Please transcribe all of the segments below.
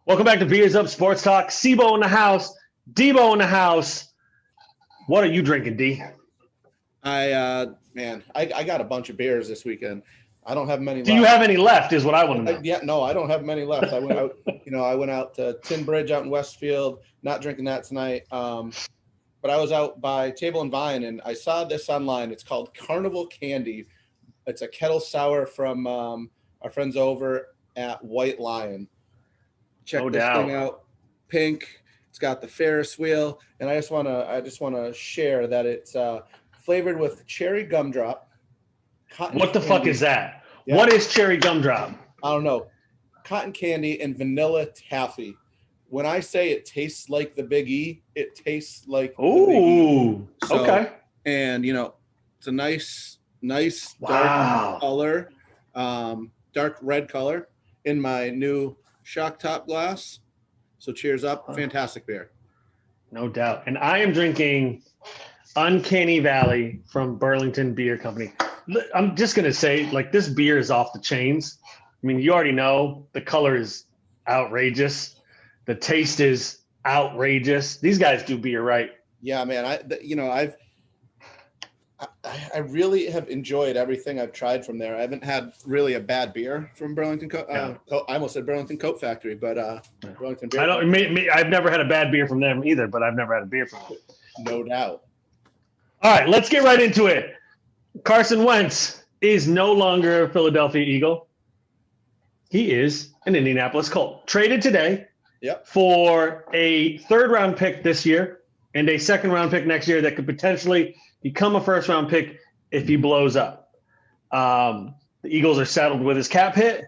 Welcome back to Beers Up Sports Talk. Cebo in the house, Debo in the house. What are you drinking, D? I got a bunch of beers this weekend. I don't have many left. Do you have any left is what I want to know. No, I don't have many left. I went out, I went out to Tin Bridge out in Westfield, not drinking that tonight. But I was out by Table and Vine and I saw this online. It's called Carnival Candy. It's a kettle sour from our friends over at White Lion. Check this thing out. Pink. It's got the Ferris wheel, and I just wanna share that it's flavored with cherry gumdrop. What the fuck is that? Yeah. What is cherry gumdrop? I don't know. Cotton candy and vanilla taffy. When I say it tastes like the Big E, it tastes like the Big E. So, okay. And it's a nice dark color, dark red color in my new shock top glass. So cheers up. Fantastic beer. No doubt. And I am drinking Uncanny Valley from Burlington Beer Company. I'm just going to say, this beer is off the chains. I mean, you already know the color is outrageous. The taste is outrageous. These guys do beer right. Yeah, man. I really have enjoyed everything I've tried from there. I haven't had really a bad beer from Burlington. I almost said Burlington Coat Factory, but Burlington Beer. I've never had a bad beer from them either, but I've never had a beer from them. No doubt. All right, let's get right into it. Carson Wentz is no longer a Philadelphia Eagle. He is an Indianapolis Colt. Traded today for a third-round pick this year and a second-round pick next year that could potentially become a first-round pick if he blows up. The Eagles are saddled with his cap hit.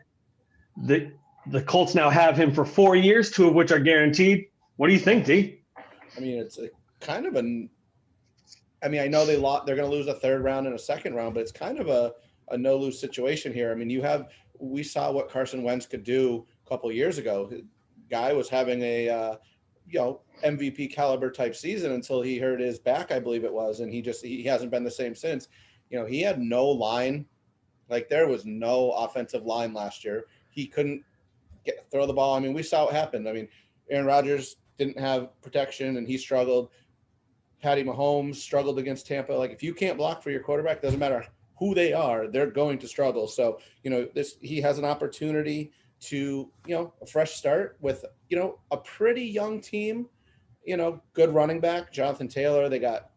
The Colts now have him for 4 years, 2 of which are guaranteed. What do you think, D? I mean, it's I know they're going to lose a third round and a second round, but it's kind of a no-lose situation here. I mean, we saw what Carson Wentz could do a couple of years ago. The guy was having a MVP caliber type season until he hurt his back, I believe it was, and he hasn't been the same since. He had no line, there was no offensive line last year. He couldn't throw the ball. I mean, we saw what happened. I mean, Aaron Rodgers didn't have protection and he struggled. Patty Mahomes struggled against Tampa. If you can't block for your quarterback, doesn't matter who they are, they're going to struggle. So, he has an opportunity to, a fresh start with, a pretty young team, good running back, Jonathan Taylor. They got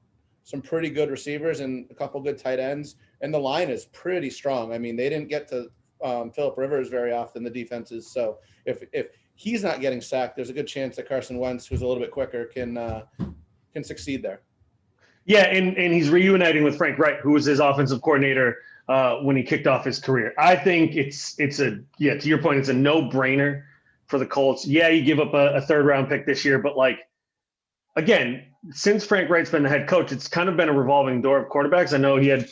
some pretty good receivers and a couple good tight ends. And the line is pretty strong. I mean, they didn't get to Phillip Rivers very often, the defenses. So if he's not getting sacked, there's a good chance that Carson Wentz, who's a little bit quicker, can succeed there. Yeah, and he's reuniting with Frank Reich, who was his offensive coordinator when he kicked off his career. I think it's to your point, it's a no-brainer for the Colts. Yeah, you give up a third-round pick this year, but again, since Frank Reich's been the head coach, it's kind of been a revolving door of quarterbacks. I know he had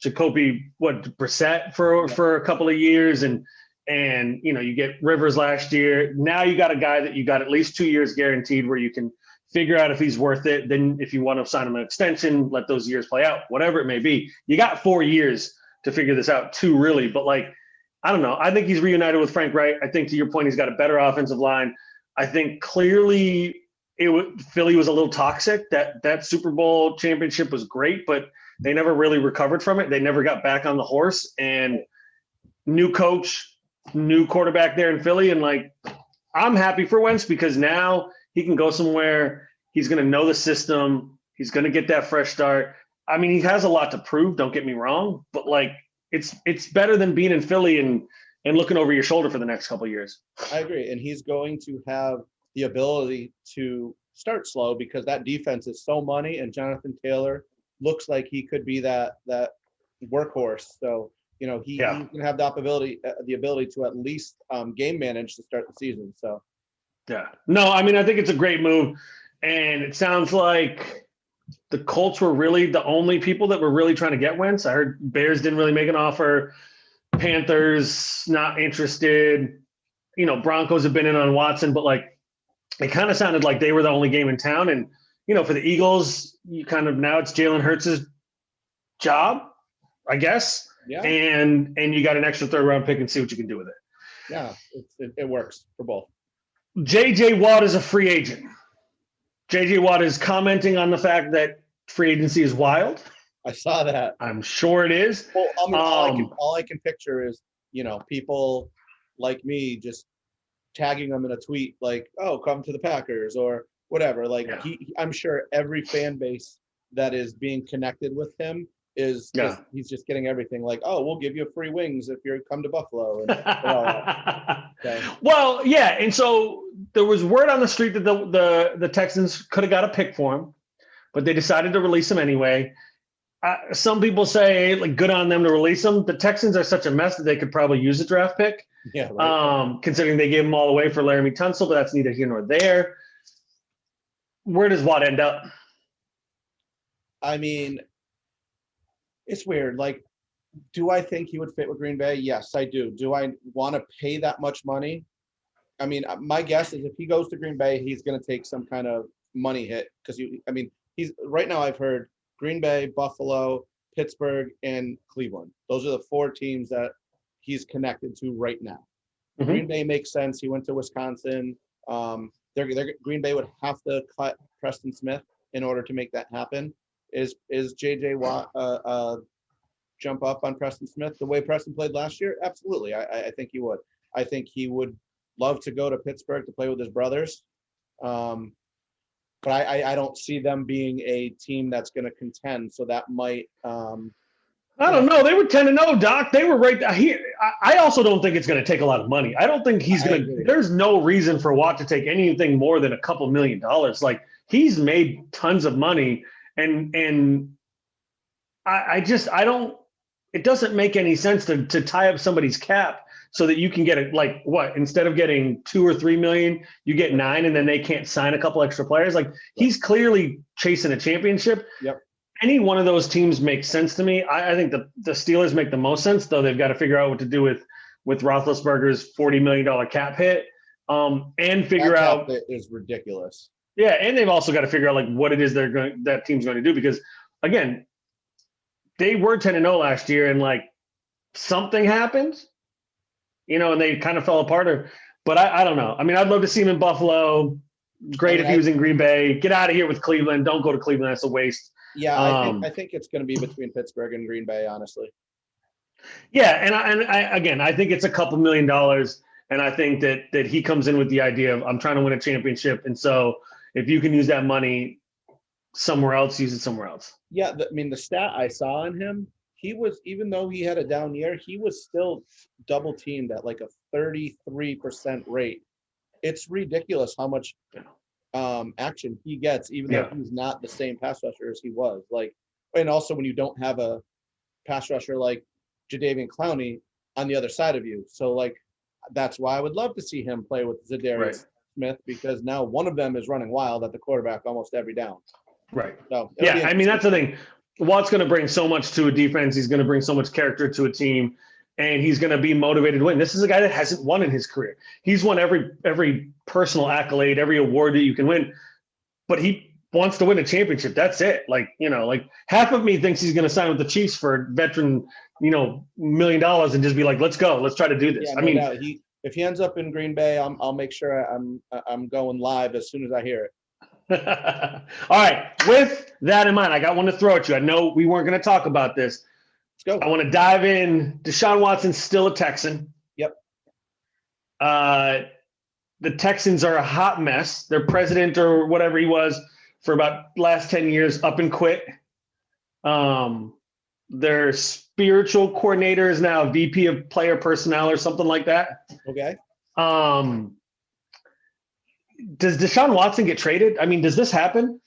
Jacoby Brissett for a couple of years, and you get Rivers last year. Now you got a guy that you got at least 2 years guaranteed where you can figure out if he's worth it. Then if you want to sign him an extension, let those years play out, whatever it may be. You got 4 years to figure this out too, really. But I don't know. I think he's reunited with Frank Reich. I think to your point, he's got a better offensive line. I think clearly Philly was a little toxic. That Super Bowl championship was great, but they never really recovered from it. They never got back on the horse. And new coach, new quarterback there in Philly. And I'm happy for Wentz because now he can go somewhere. He's going to know the system. He's going to get that fresh start. I mean, he has a lot to prove. Don't get me wrong, but it's better than being in Philly and looking over your shoulder for the next couple of years. I agree, and he's going to have the ability to start slow because that defense is so money, and Jonathan Taylor looks like he could be that workhorse. So he's going to have the ability to at least game manage to start the season. So. Yeah. No, I mean, I think it's a great move. And it sounds like the Colts were really the only people that were really trying to get Wentz. I heard Bears didn't really make an offer. Panthers not interested. Broncos have been in on Watson, but it kind of sounded like they were the only game in town. And, for the Eagles, now it's Jalen Hurts' job, I guess. Yeah. And you got an extra third round pick and see what you can do with it. Yeah, it works for both. J.J. Watt is a free agent. J.J. Watt is commenting on the fact that free agency is wild. I saw that. I'm sure it is. Well, I mean, all I can picture is, people like me just tagging them in a tweet like, "Oh, come to the Packers" or whatever. Like I'm sure every fan base that is being connected with him is he's just getting everything like, "Oh, we'll give you free wings if you come to Buffalo." And all that. So. Well, yeah, and so there was word on the street that the Texans could have got a pick for him, but they decided to release him anyway. Some people say, like, good on them to release him. The Texans are such a mess that they could probably use a draft pick. Yeah. Right. Considering they gave him all away for Laramie Tunsil, but that's neither here nor there. Where does Watt end up? I mean, it's weird. Like, do I think he would fit with Green Bay? Yes, I do. Do I want to pay that much money? I mean, my guess is if he goes to Green Bay, he's going to take some kind of money hit because he's right now. I've heard Green Bay, Buffalo, Pittsburgh, and Cleveland. Those are the 4 teams that he's connected to right now. Mm-hmm. Green Bay makes sense. He went to Wisconsin. Green Bay would have to cut Preston Smith in order to make that happen. Is J.J. Watt jump up on Preston Smith the way Preston played last year? Absolutely. I think he would. I think he would love to go to Pittsburgh to play with his brothers. But I don't see them being a team that's going to contend. So that might. I don't know. They were 10-0, Doc. They were right here. I also don't think it's going to take a lot of money. I don't think he's going to. There's no reason for Watt to take anything more than a couple $1 million. Like, he's made tons of money, and I don't. It doesn't make any sense to tie up somebody's cap so that you can get it, like, what, instead of getting 2 or 3 million, you get 9, and then they can't sign a couple extra players. Like, he's clearly chasing a championship. Yep. Any one of those teams makes sense to me. I think the Steelers make the most sense, though. They've got to figure out what to do with Roethlisberger's $40 million cap hit, and figure out. That is ridiculous. Yeah, and they've also got to figure out, like, what it is that team's going to do, because, again, they were 10-0 last year, and, like, something happened, and they kind of fell apart. But I don't know. I mean, I'd love to see him in Buffalo. Great if he was in Green Bay. Get out of here with Cleveland. Don't go to Cleveland. That's a waste. Yeah, I think it's going to be between Pittsburgh and Green Bay, honestly. Yeah, and I think it's a couple $1 million, and I think that he comes in with the idea of, I'm trying to win a championship, and so if you can use that money somewhere else, use it somewhere else. Yeah, the stat I saw on him, he was, even though he had a down year, he was still double teamed at like a 33% rate. It's ridiculous how much action he gets, even though he's not the same pass rusher as he was. Like, and also when you don't have a pass rusher like Jadeveon Clowney on the other side of you. So, like, that's why I would love to see him play with Zadarius Smith, because now one of them is running wild at the quarterback almost every down. Right. So yeah, I mean, that's the thing. Watt's going to bring so much to a defense. He's going to bring so much character to a team, and he's going to be motivated to win. This is a guy that hasn't won in his career. He's won every personal accolade, every award that you can win, but he wants to win a championship. That's it. Like, like half of me thinks he's going to sign with the Chiefs for a veteran, $1 million and just be like, let's go. Let's try to do this. Yeah, if he ends up in Green Bay, I'll make sure I'm going live as soon as I hear it. All right. With that in mind, I got one to throw at you. I know we weren't going to talk about this. Let's go. I want to dive in. Deshaun Watson's still a Texan. Yep. The Texans are a hot mess. Their president, or whatever he was for about last 10 years, up and quit. Their spiritual coordinator is now VP of player personnel or something like that. Okay. Does Deshaun Watson get traded? I mean, does this happen?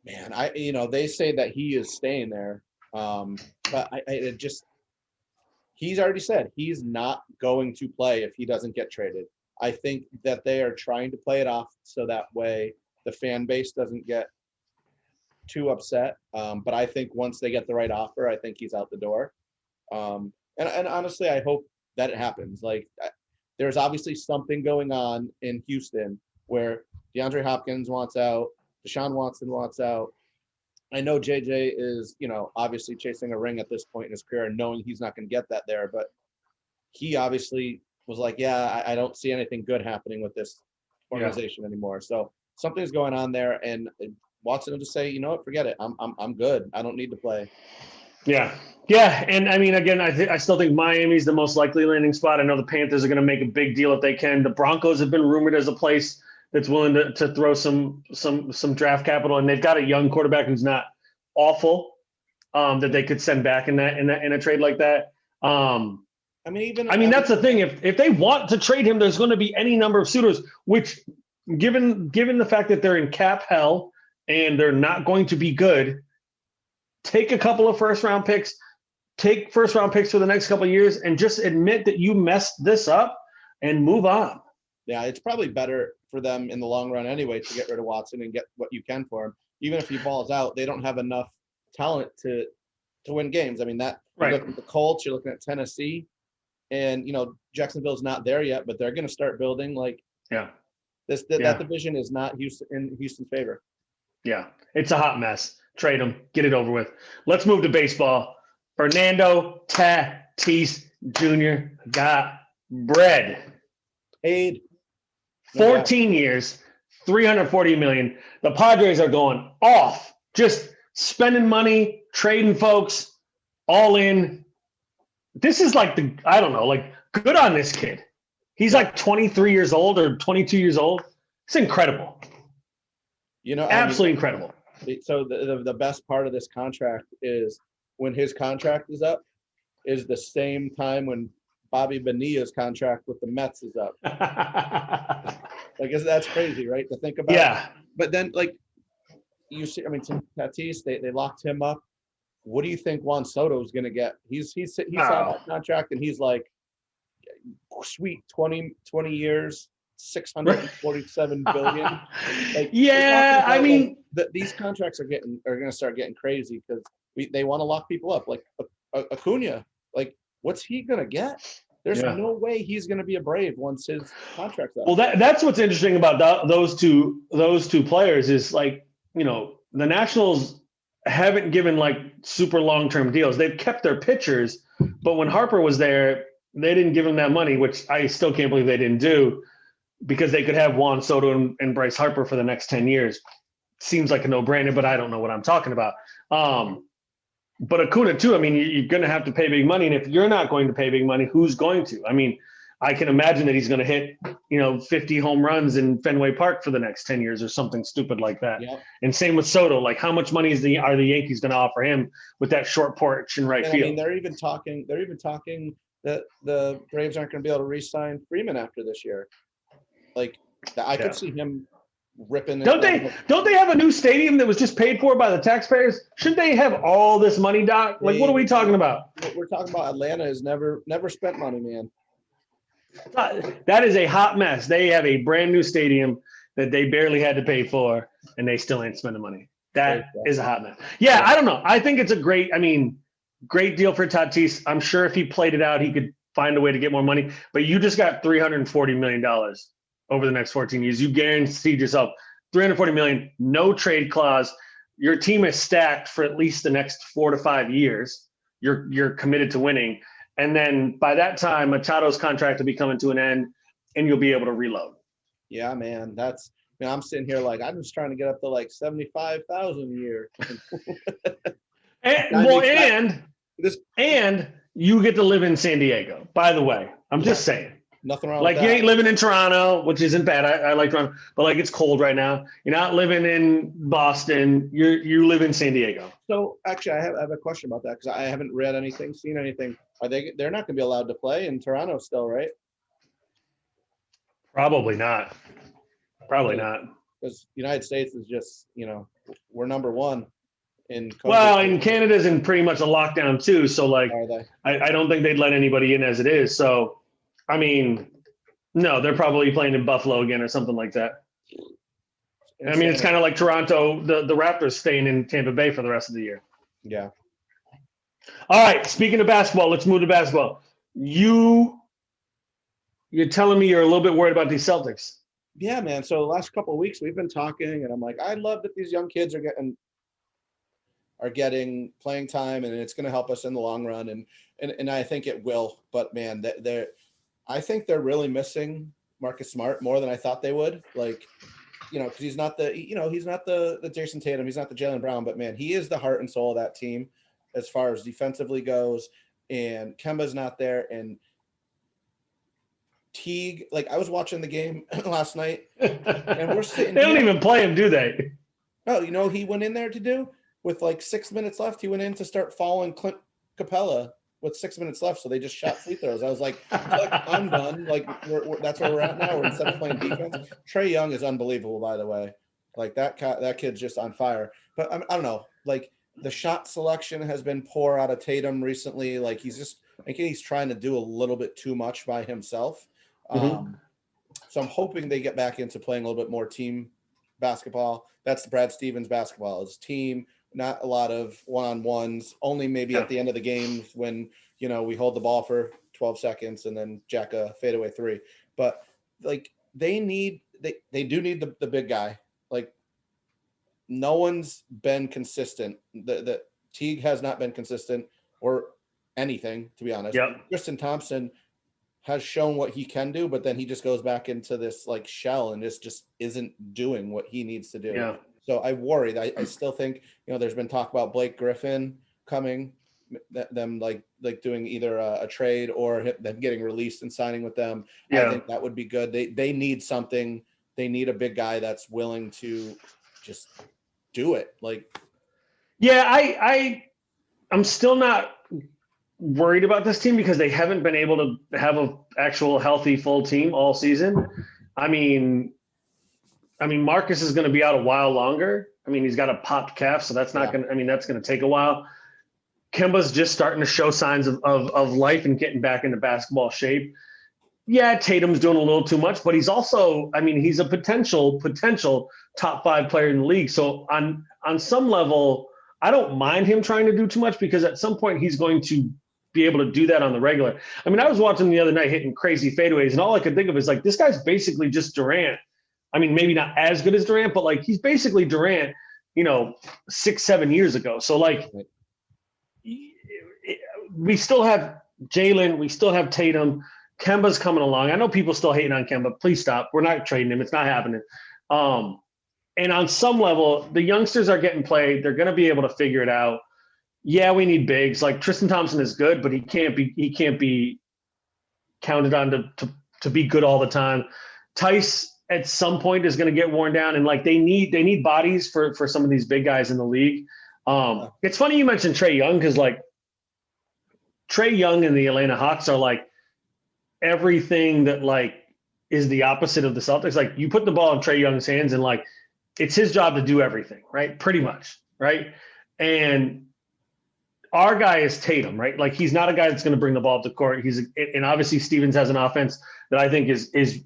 Man, they say that he is staying there. But he's already said he's not going to play if he doesn't get traded. I think that they are trying to play it off so that way the fan base doesn't get too upset. But I think once they get the right offer, I think he's out the door. And honestly, I hope that it happens. Like, there's obviously something going on in Houston where DeAndre Hopkins wants out, Deshaun Watson wants out. I know JJ is, obviously chasing a ring at this point in his career and knowing he's not going to get that there, but he obviously was like, yeah, I don't see anything good happening with this organization anymore. So something's going on there, and Watson will just say, you know what, forget it. I'm good. I don't need to play. Yeah. Yeah. And I mean, again, I still think Miami's the most likely landing spot. I know the Panthers are going to make a big deal if they can. The Broncos have been rumored as a place that's willing to throw some draft capital, and they've got a young quarterback who's not awful, that they could send back in a trade like that. I mean, that's the thing. If they want to trade him, there's going to be any number of suitors, which given the fact that they're in cap hell and they're not going to be good, take a couple of first-round picks, take first-round picks for the next couple of years, and just admit that you messed this up and move on. Yeah, it's probably better for them in the long run anyway to get rid of Watson and get what you can for him. Even if he balls out, they don't have enough talent to win games. I mean, that you're looking at the Colts, you're looking at Tennessee, and Jacksonville's not there yet, but they're going to start building. That division is not in Houston's favor. Yeah, it's a hot mess. Trade him, get it over with. Let's move to baseball. Fernando Tatis Jr. got bread. Paid 14 years, $340 million. The Padres are going off, just spending money, trading folks, all in. This is good on this kid. He's like 23 years old or 22 years old. It's incredible. Absolutely incredible. So the best part of this contract is when his contract is up is the same time when Bobby Bonilla's contract with the Mets is up. That's crazy, right? To think about. Yeah. But then you see, I mean, Tatis, they locked him up. What do you think Juan Soto is going to get? He signed that contract, and he's like, sweet 20 years, $647 billion. I mean, these contracts are going to start getting crazy because they want to lock people up. Like Acuna, what's he going to get? There's no way he's going to be a Brave once his contract's up. Well, that's what's interesting about those two players is the Nationals haven't given super long-term deals. They've kept their pitchers, but when Harper was there, they didn't give him that money, which I still can't believe they didn't do, because they could have Juan Soto and Bryce Harper for the next 10 years. Seems like a no-brainer, but I don't know what I'm talking about. But Acuna too, I mean, you're going to have to pay big money. And if you're not going to pay big money, who's going to? I mean, I can imagine that he's going to hit, 50 home runs in Fenway Park for the next 10 years or something stupid like that. Yep. And same with Soto. How much money are the Yankees going to offer him with that short porch in right field? I mean, they're even talking that the Braves aren't going to be able to re-sign Freeman after this year. I could see him ripping. Don't they have a new stadium that was just paid for by the taxpayers? Shouldn't they have all this money, Doc? What are we talking about? We're talking about Atlanta has never spent money, man. That is a hot mess. They have a brand new stadium that they barely had to pay for, and they still ain't spending money. That is a hot mess. Yeah, I don't know. I think it's a great deal for Tatis. I'm sure if he played it out, he could find a way to get more money. But you just got $340 million over the next 14 years. You guaranteed yourself $340 million, no trade clause. Your team is stacked for at least the next 4 to 5 years. You're committed to winning. And then by that time, Machado's contract will be coming to an end, and you'll be able to reload. Yeah, man. I'm sitting here I'm just trying to get up to 75,000 a year. and you get to live in San Diego. By the way, I'm just saying. Nothing wrong with that. You ain't living in Toronto, which isn't bad. I like Toronto, but it's cold right now. You're not living in Boston. You live in San Diego. So actually, I have a question about that because I haven't read anything, seen anything. They're not going to be allowed to play in Toronto still, right? Probably not. Because United States is just, we're number one in COVID. Well, and Canada's in pretty much a lockdown too. So Are they? I don't think they'd let anybody in as it is. So, I mean, no, they're probably playing in Buffalo again or something like that. I mean, it's kind of like Toronto, the Raptors staying in Tampa Bay for the rest of the year. Yeah. All right. Speaking of basketball, let's move to basketball. You're telling me you're a little bit worried about these Celtics. Yeah, man. So the last couple of weeks we've been talking, and I'm like, I love that these young kids are getting playing time, and it's going to help us in the long run. And I think it will. But man, I think they're really missing Marcus Smart more than I thought they would. Like, because he's not the Jason Tatum, he's not the Jaylen Brown, but man, he is the heart and soul of that team as far as defensively goes. And Kemba's not there. And Teague, like I was watching the game last night, and we're sitting. They don't even play him, do they? No, he went in there to do with like 6 minutes left. He went in to start following Clint Capella with 6 minutes left, so they just shot free throws. I was like I'm done. Like that's where we're at now. We're instead of playing defense. Trae Young is unbelievable, by the way. Like that kid's just on fire. But I don't know. Like the shot selection has been poor out of Tatum recently. Like I think he's trying to do a little bit too much by himself. So I'm hoping they get back into playing a little bit more team basketball. That's the Brad Stevens basketball. It's team, not a lot of one-on-ones, only maybe at the end of the game when, we hold the ball for 12 seconds and then jack a fadeaway three. But like they do need the big guy. Like no one's been consistent. The Teague has not been consistent or anything, to be honest. Yep. Tristan Thompson has shown what he can do, but then he just goes back into this like shell and just isn't doing what he needs to do. Yeah. So I worried. I still think, there's been talk about Blake Griffin coming, them like doing either a trade or them getting released and signing with them. Yeah. I think that would be good. They need something. They need a big guy that's willing to just do it. Like, yeah, I'm still not worried about this team because they haven't been able to have an actual healthy full team all season. I mean, Marcus is going to be out a while longer. I mean, he's got a popped calf, so that's not going to, that's going to take a while. Kemba's just starting to show signs of life and getting back into basketball shape. Yeah, Tatum's doing a little too much, but he's also, he's a potential top 5 player in the league. So on some level, I don't mind him trying to do too much because at some point he's going to be able to do that on the regular. I mean, I was watching the other night hitting crazy fadeaways, and all I could think of is like, this guy's basically just Durant. I mean, maybe not as good as Durant, but like he's basically Durant, 6-7 years ago. So like we still have Jaylen, we still have Tatum, Kemba's coming along. I know people still hating on Kemba. Please stop. We're not trading him. It's not happening. And on some level, the youngsters are getting played. They're going to be able to figure it out. Yeah, we need bigs. Like Tristan Thompson is good, but he can't be counted on to be good all the time. Tice at some point is going to get worn down, and like they need bodies for some of these big guys in the league. It's funny you mentioned Trae Young because like Trae Young and the Atlanta Hawks are like everything that like is the opposite of the Celtics. Like you put the ball in Trae Young's hands and like it's his job to do everything, right? Pretty much, right? And our guy is Tatum, right? Like he's not a guy that's going to bring the ball up the court. And obviously Stevens has an offense that I think is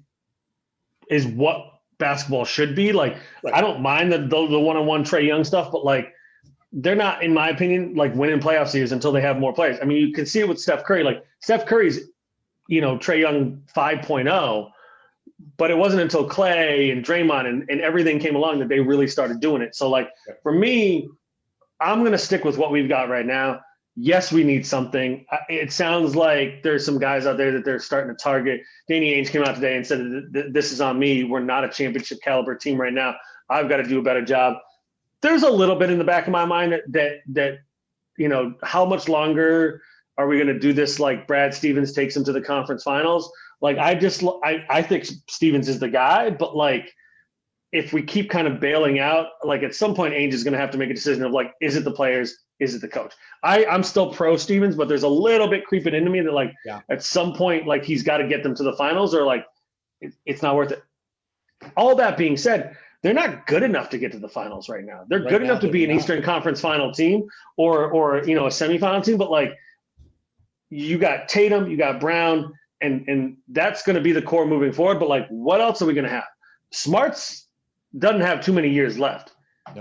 what basketball should be. Like right. I don't mind the one-on-one Trae Young stuff, but like they're not, in my opinion, like winning playoff series until they have more players. I mean, you can see it with Steph Curry. Like Steph Curry's, Trae Young 5.0, but it wasn't until Clay and Draymond and everything came along that they really started doing it. So like for me, I'm going to stick with what we've got right now. Yes, we need something. It sounds like there's some guys out there that they're starting to target. Danny Ainge came out today and said, this is on me. We're not a championship caliber team right now. I've got to do a better job. There's a little bit in the back of my mind that how much longer are we going to do this? Like Brad Stevens takes him to the conference finals. Like I think Stevens is the guy, but like, if we keep kind of bailing out, like at some point, Ainge is going to have to make a decision of like, is it the players? Is it the coach? I'm still pro Stevens, but there's a little bit creeping into me that like at some point, like he's got to get them to the finals or like it's not worth it. All that being said, they're not good enough to get to the finals right now. They're good enough to be an Eastern Conference final team or a semifinal team, but like you got Tatum, you got Brown, and that's going to be the core moving forward. But like, what else are we going to have? Smart's doesn't have too many years left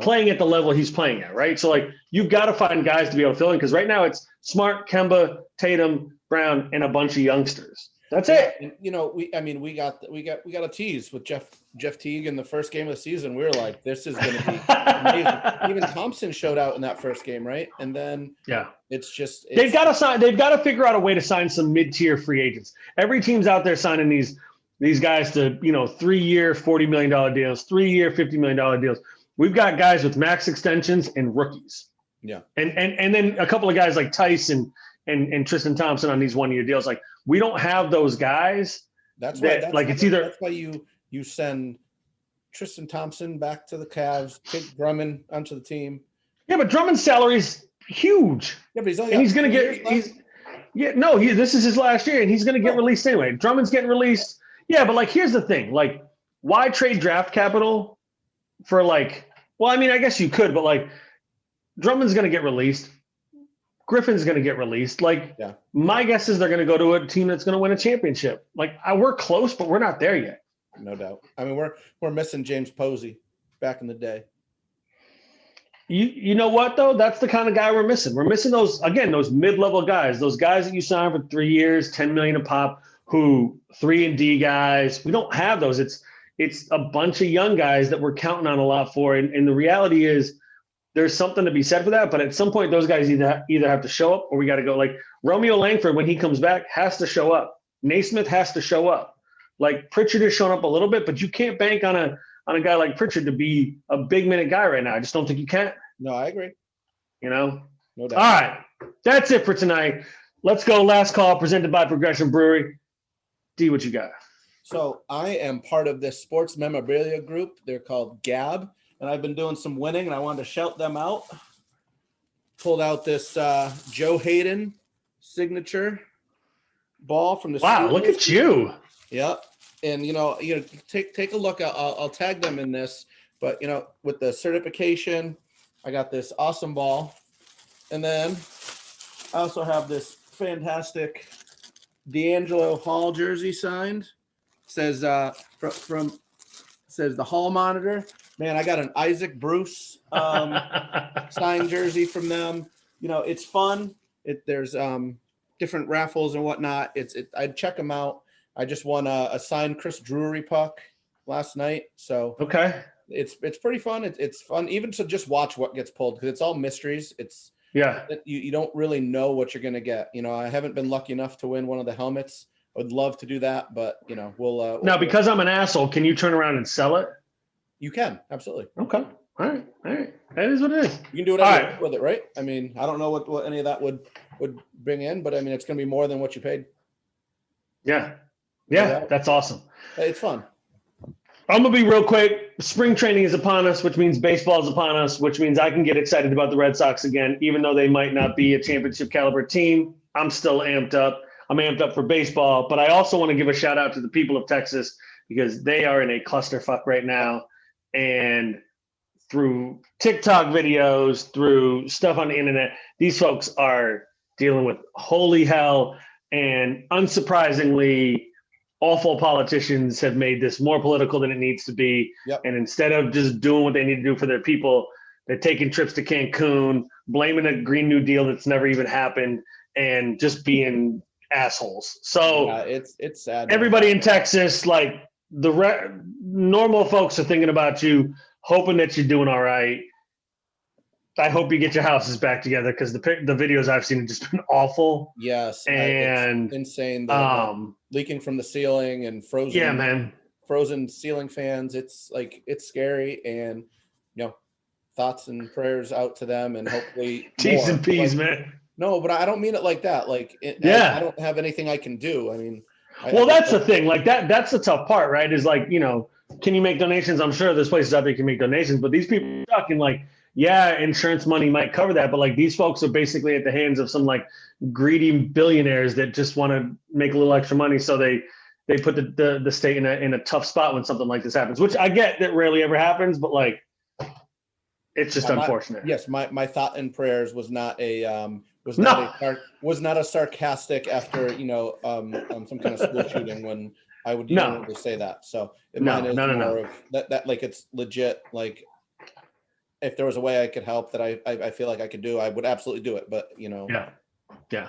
playing at the level he's playing at, right? So like you've got to find guys to be able to fill in because right now it's Smart, Kemba, Tatum, Brown, and a bunch of youngsters. That's it. And, we got a tease with Jeff Teague in the first game of the season. We were like, this is going to be amazing. Even Thompson showed out in that first game, right? And then they've got to sign. They've got to figure out a way to sign some mid-tier free agents. Every team's out there signing these guys to 3-year $40 million deals, 3-year $50 million deals. We've got guys with max extensions and rookies. Yeah, and then a couple of guys like Tyson and Tristan Thompson on these 1-year deals. Like, we don't have those guys. That's why you send Tristan Thompson back to the Cavs, take Drummond onto the team. Yeah, but Drummond's salary is huge. Yeah, but he's going to get this is his last year, and he's going to get released anyway. Drummond's getting released. Yeah, but here's the thing: why trade draft capital for I guess you could, but Drummond's going to get released. Griffin's going to get released. My guess is they're going to go to a team that's going to win a championship. We're close, but we're not there yet. No doubt. I mean, we're missing James Posey back in the day. You know what, though? That's the kind of guy we're missing. We're missing those mid-level guys, those guys that you sign for 3 years, $10 million a pop, who 3-and-D guys. We don't have those. It's a bunch of young guys that we're counting on a lot for. And the reality is, there's something to be said for that, but at some point, those guys either have to show up, or we got to go. Romeo Langford, when he comes back, has to show up. Naismith has to show up. Pritchard has shown up a little bit, but you can't bank on a guy like Pritchard to be a big minute guy right now. I just don't think you can. No, I agree. No doubt. All right, that's it for tonight. Let's go. Last call, presented by Progression Brewery. D, what you got? So I am part of this sports memorabilia group. They're called Gab. And I've been doing some winning, and I wanted to shout them out. Pulled out this Joe Hayden signature ball from the Wow, Steelers. Look at you. Yep. And take a look. I'll tag them in this, but with the certification, I got this awesome ball, and then I also have this fantastic D'Angelo Hall jersey signed. Says says the Hall Monitor. Man, I got an Isaac Bruce signed jersey from them. It's fun. There's different raffles and whatnot. I'd check them out. I just won a signed Chris Drury puck last night. So okay, it's pretty fun. It's fun even to just watch what gets pulled, because it's all mysteries. You don't really know what you're gonna get. I haven't been lucky enough to win one of the helmets. I would love to do that, but we'll now, because I'm an asshole, can you turn around and sell it? You can, absolutely. Okay. All right. That is what it is. You can do whatever you want with it, right? I mean, I don't know what any of that would bring in, but I mean, it's going to be more than what you paid. Yeah. That's awesome. It's fun. I'm going to be real quick. Spring training is upon us, which means baseball is upon us, which means I can get excited about the Red Sox again, even though they might not be a championship caliber team. I'm still amped up. I'm amped up for baseball, but I also want to give a shout out to the people of Texas, because they are in a clusterfuck right now. And through TikTok videos, through stuff on the internet, these folks are dealing with holy hell. And unsurprisingly, awful politicians have made this more political than it needs to be. Yep. And instead of just doing what they need to do for their people, they're taking trips to Cancun, blaming a Green New Deal that's never even happened, and just being assholes. So it's sad. Everybody in Texas, normal folks are thinking about you, hoping that you're doing all right. I hope you get your houses back together, because the videos I've seen have just been awful. Yes, and it's insane. Leaking from the ceiling and frozen. Yeah, man. Frozen ceiling fans. It's scary, and thoughts and prayers out to them, and hopefully T's and P's, man. No, but I don't mean it like that. I don't have anything I can do. I mean. That's the thing. That's the tough part, right? Is can you make donations? I'm sure there's places out there you can make donations, but these people are talking insurance money might cover that, but these folks are basically at the hands of some greedy billionaires that just want to make a little extra money, so they put the state in a tough spot when something like this happens. Which I get that rarely ever happens, but it's just unfortunate. My thought and prayers was not was not a sarcastic after some kind of school shooting when I would usually say that. So mine is more of that it's legit. If there was a way I could help that I feel like I could do, I would absolutely do it. But Yeah.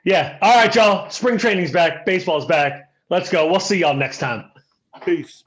Yeah. All right, y'all. Spring training's back. Baseball's back. Let's go. We'll see y'all next time. Peace.